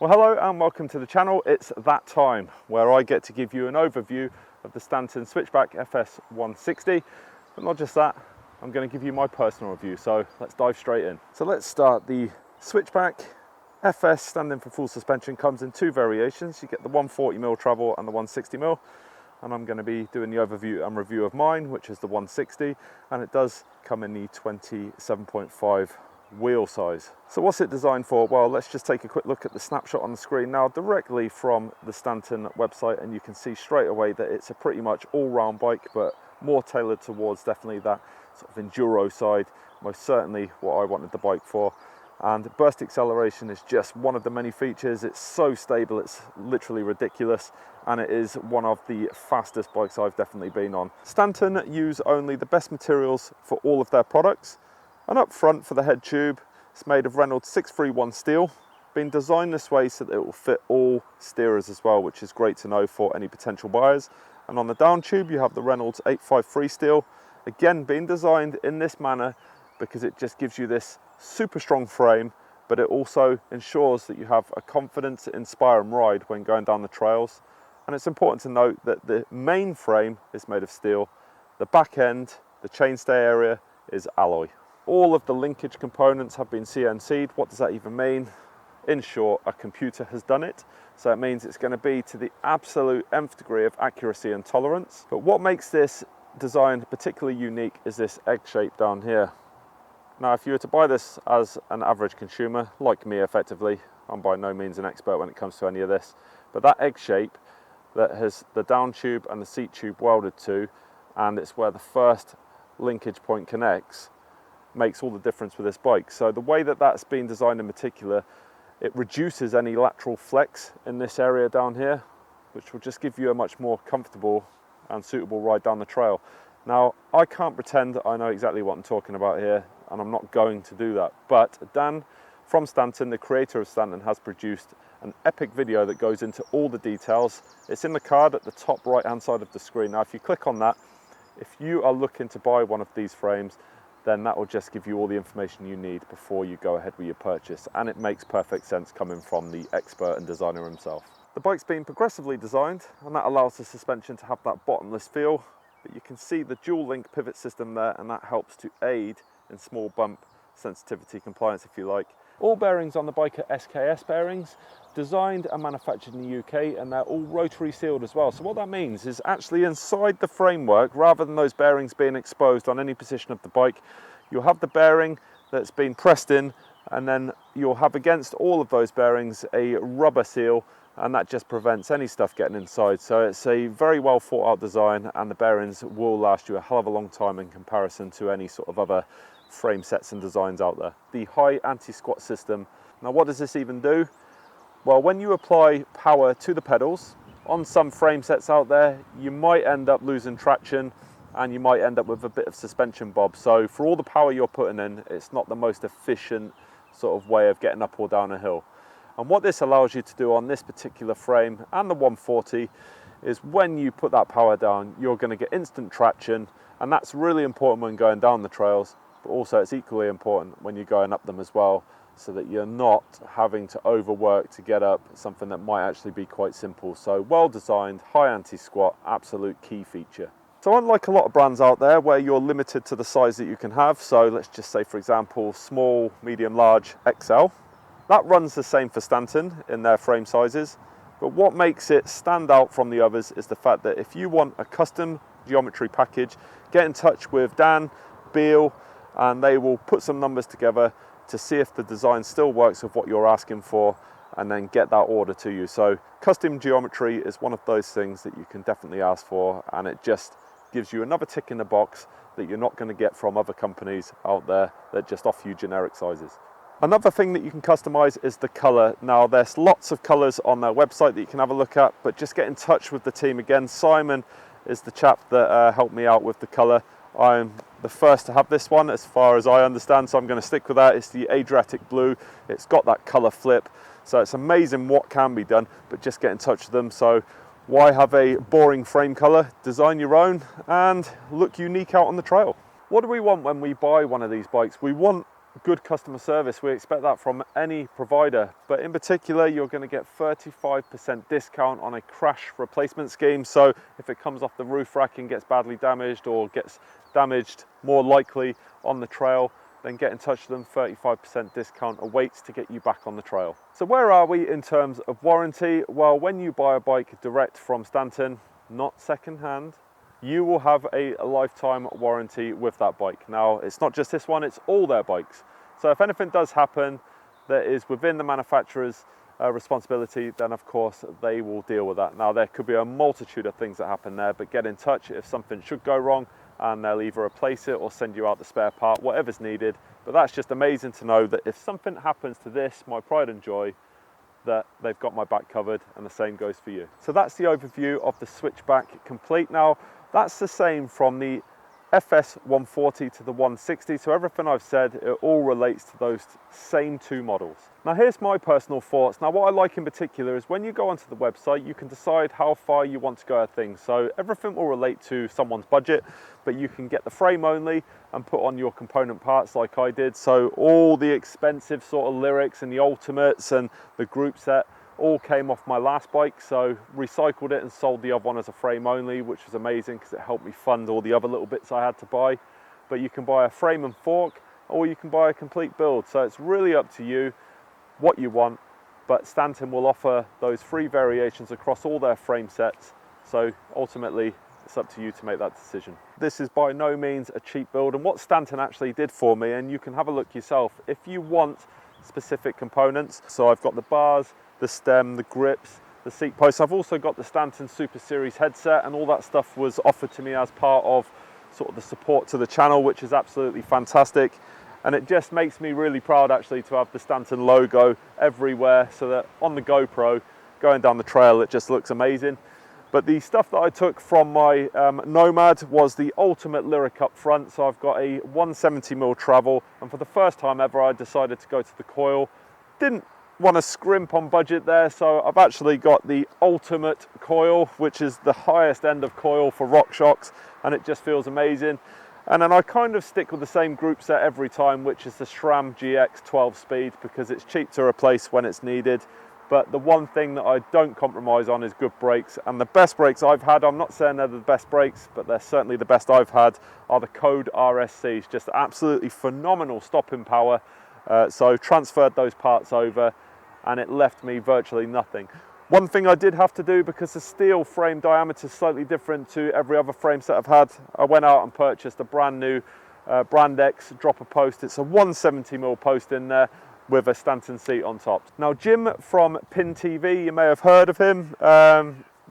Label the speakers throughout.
Speaker 1: Well, hello and welcome to the channel. It's that time where I get to give you an overview of the Stanton Switchback FS160, but not just that, I'm going to give you my personal review, so let's dive straight in. So let's start. The Switchback FS, standing for full suspension, comes in two variations. You get the 140mm travel and the 160mm, and I'm going to be doing the overview and review of mine, which is the 160, and it does come in the 27.5 wheel size. So what's it designed for? Well, let's just take a quick look at the snapshot on the screen now directly from the Stanton website, and you can see straight away that it's a pretty much all-round bike, but more tailored towards definitely that sort of enduro side, most certainly what I wanted the bike for. And burst acceleration is just one of the many features. It's so stable, it's literally ridiculous, and it is one of the fastest bikes I've definitely been on. Stanton use only the best materials for all of their products. And up front for the head tube, it's made of Reynolds 631 steel, been designed this way so that it will fit all steerers as well, which is great to know for any potential buyers. And on the down tube you have the Reynolds 853 steel, again being designed in this manner because it just gives you this super strong frame, but it also ensures that you have a confidence to inspire and ride when going down the trails. And it's important to note that the main frame is made of steel, the back end, the chainstay area is alloy. All of the linkage components have been CNC'd. What does that even mean? In short, a computer has done it. So it means it's going to be to the absolute nth degree of accuracy and tolerance. But what makes this design particularly unique is this egg shape down here. Now, if you were to buy this as an average consumer, like me effectively, I'm by no means an expert when it comes to any of this, but that egg shape that has the down tube and the seat tube welded to, and it's where the first linkage point connects, makes all the difference with this bike. So the way that that's been designed in particular, it reduces any lateral flex in this area down here, which will just give you a much more comfortable and suitable ride down the trail. Now, I can't pretend I know exactly what I'm talking about here, and I'm not going to do that, but Dan from Stanton, the creator of Stanton, has produced an epic video that goes into all the details. It's in the card at the top right hand side of the screen. Now, if you click on that, if you are looking to buy one of these frames, then that will just give you all the information you need before you go ahead with your purchase, and it makes perfect sense coming from the expert and designer himself. The bike's been progressively designed, and that allows the suspension to have that bottomless feel, but you can see the dual link pivot system there, and that helps to aid in small bump sensitivity compliance, if you like. All bearings on the bike are SKS bearings, designed and manufactured in the UK, and they're all rotary sealed as well. So what that means is actually inside the framework, rather than those bearings being exposed on any position of the bike, you'll have the bearing that's been pressed in, and then you'll have against all of those bearings a rubber seal, and that just prevents any stuff getting inside. So it's a very well thought out design, and the bearings will last you a hell of a long time in comparison to any sort of other frame sets and designs out there. The high anti-squat system. Now, what does this even do? Well, when you apply power to the pedals, on some frame sets out there, you might end up losing traction and you might end up with a bit of suspension bob. So for all the power you're putting in, it's not the most efficient sort of way of getting up or down a hill. And what this allows you to do on this particular frame and the 140 is when you put that power down, you're going to get instant traction, and that's really important when going down the trails, but also it's equally important when you're going up them as well, so that you're not having to overwork to get up something that might actually be quite simple. So well designed, high anti-squat, absolute key feature. So unlike a lot of brands out there where you're limited to the size that you can have, so let's just say for example small, medium, large, XL, that runs the same for Stanton in their frame sizes, but what makes it stand out from the others is the fact that if you want a custom geometry package, get in touch with Dan, Beal, and they will put some numbers together to see if the design still works with what you're asking for, and then get that order to you. So custom geometry is one of those things that you can definitely ask for, and it just gives you another tick in the box that you're not going to get from other companies out there that just offer you generic sizes. Another thing that you can customize is the color. Now, there's lots of colors on their website that you can have a look at, but just get in touch with the team. Again, Simon is the chap that helped me out with the color. I'm the first to have this one as far as I understand, so I'm going to stick with that. It's the Adriatic blue. It's got that color flip, so it's amazing what can be done, but just get in touch with them. So why have a boring frame color? Design your own and look unique out on the trail. What do we want when we buy one of these bikes? We want good customer service. We expect that from any provider, but in particular you're going to get 35% discount on a crash replacement scheme. So if it comes off the roof rack and gets badly damaged or gets damaged more likely on the trail, then get in touch with them. 35% discount awaits to get you back on the trail. So where are we in terms of warranty? Well, when you buy a bike direct from Stanton, not second hand, you will have a lifetime warranty with that bike. Now, it's not just this one, it's all their bikes. So if anything does happen that is within the manufacturer's responsibility, then of course they will deal with that. Now, there could be a multitude of things that happen there, but get in touch if something should go wrong, and they'll either replace it or send you out the spare part, whatever's needed. But that's just amazing to know that if something happens to this, my pride and joy, that they've got my back covered, and the same goes for you. So that's the overview of the Switchback complete. Now, that's the same from the FS 140 to the 160, so everything I've said, it all relates to those same two models. Now here's my personal thoughts. Now what I like in particular is when you go onto the website, you can decide how far you want to go at things. So everything will relate to someone's budget, but you can get the frame only and put on your component parts like I did. So all the expensive sort of lyrics and the ultimates and the group set all came off my last bike, so recycled it and sold the other one as a frame only, which was amazing because it helped me fund all the other little bits I had to buy. But you can buy a frame and fork, or you can buy a complete build, so it's really up to you what you want. But Stanton will offer those 3 variations across all their frame sets, so ultimately it's up to you to make that decision. This is by no means a cheap build, and what Stanton actually did for me, and you can have a look yourself if you want specific components. So I've got the bars, the stem, the grips, the seat posts. I've also got the Stanton Super Series headset, and all that stuff was offered to me as part of sort of the support to the channel, which is absolutely fantastic. And it just makes me really proud actually to have the Stanton logo everywhere, so that on the GoPro going down the trail it just looks amazing. But the stuff that I took from my Nomad was the ultimate lyric up front. So I've got a 170mm travel, and for the first time ever I decided to go to the coil. Didn't want to scrimp on budget there, so I've actually got the ultimate coil, which is the highest end of coil for rock shocks, and it just feels amazing. And then I kind of stick with the same group set every time, which is the SRAM GX 12 speed, because it's cheap to replace when it's needed. But the one thing that I don't compromise on is good brakes, and the best brakes I've had, I'm not saying they're the best brakes, but they're certainly the best I've had, are the Code RSCs. Just absolutely phenomenal stopping power. So transferred those parts over, and it left me virtually nothing. One thing I did have to do, because the steel frame diameter is slightly different to every other frame set I've had, I went out and purchased a brand new Brand X dropper post. It's a 170mm post in there with a Stanton seat on top. Now Jim from Pin TV, you may have heard of him,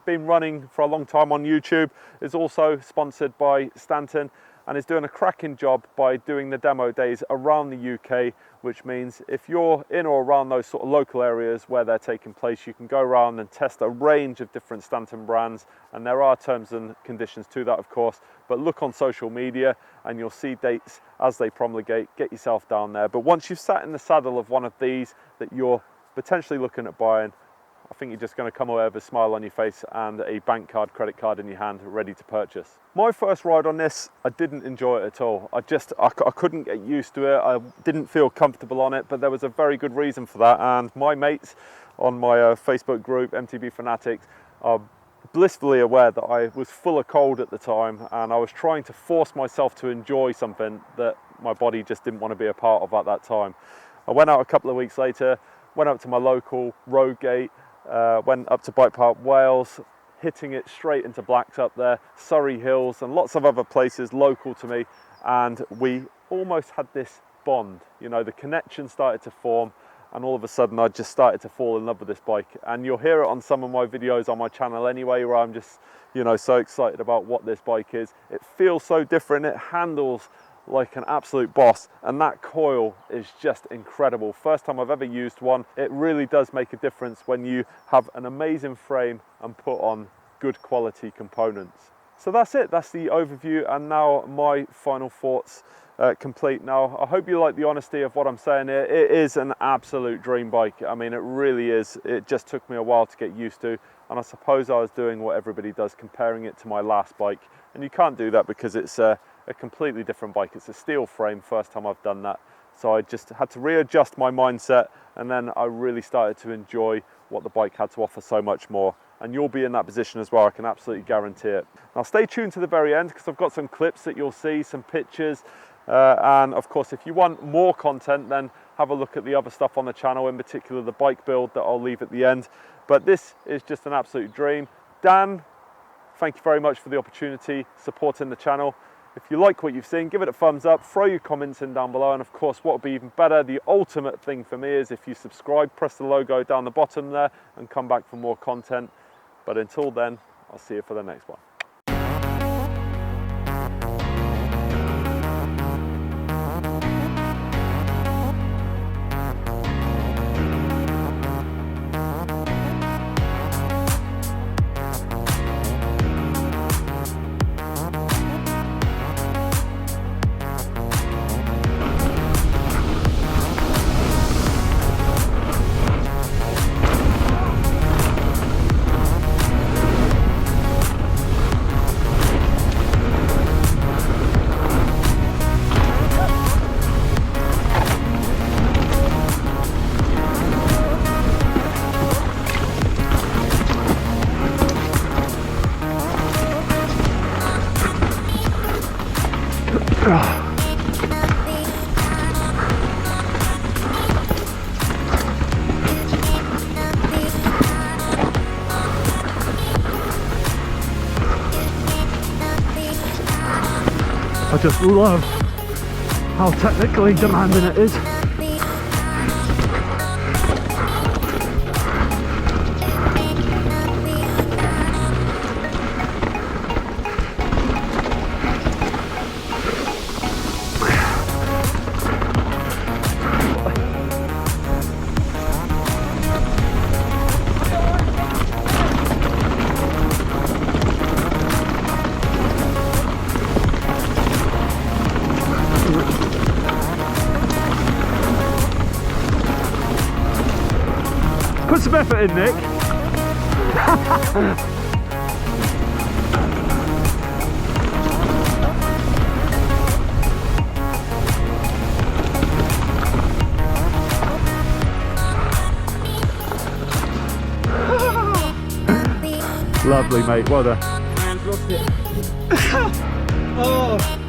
Speaker 1: been running for a long time on YouTube, is also sponsored by Stanton, and is doing a cracking job by doing the demo days around the UK, which means if you're in or around those sort of local areas where they're taking place, you can go around and test a range of different Stanton brands, and there are terms and conditions to that, of course, but look on social media and you'll see dates as they promulgate. Get yourself down there. But once you've sat in the saddle of one of these that you're potentially looking at buying, I think you're just going to come away with a smile on your face and a bank card, credit card in your hand, ready to purchase. My first ride on this, I didn't enjoy it at all. I couldn't get used to it. I didn't feel comfortable on it, but there was a very good reason for that. And my mates on my Facebook group, MTB Fanatics, are blissfully aware that I was full of cold at the time, and I was trying to force myself to enjoy something that my body just didn't want to be a part of at that time. I went out a couple of weeks later, went up to my local road gate, went up to Bike Park Wales, hitting it straight into Blacks up there, Surrey Hills, and lots of other places local to me, and we almost had this bond. You know, the connection started to form, and all of a sudden I just started to fall in love with this bike. And you'll hear it on some of my videos on my channel anyway, where I'm just, you know, so excited about what this bike is. It feels so different, it handles like an absolute boss, and that coil is just incredible. First time I've ever used one. It really does make a difference when you have an amazing frame and put on good quality components. So that's it, that's the overview, and now my final thoughts complete. Now I hope you like the honesty of what I'm saying here. It is an absolute dream bike. I mean, it really is. It just took me a while to get used to, and I suppose I was doing what everybody does, comparing it to my last bike, and you can't do that because it's a completely different bike. It's a steel frame, first time I've done that, So I just had to readjust my mindset, and then I really started to enjoy what the bike had to offer so much more. And you'll be in that position as well, I can absolutely guarantee it. Now stay tuned to the very end, because I've got some clips that you'll see, some pictures, and of course if you want more content, then have a look at the other stuff on the channel, in particular the bike build that I'll leave at the end. But this is just an absolute dream. Dan, thank you very much for the opportunity, supporting the channel. If you like what you've seen, give it a thumbs up, throw your comments in down below, and of course what would be even better, the ultimate thing for me, is if you subscribe, press the logo down the bottom there, and come back for more content. But until then, I'll see you for the next one. I just love how technically demanding it is. Put some effort in, Nick. Lovely, mate. Well done.
Speaker 2: Man's lost it. Oh.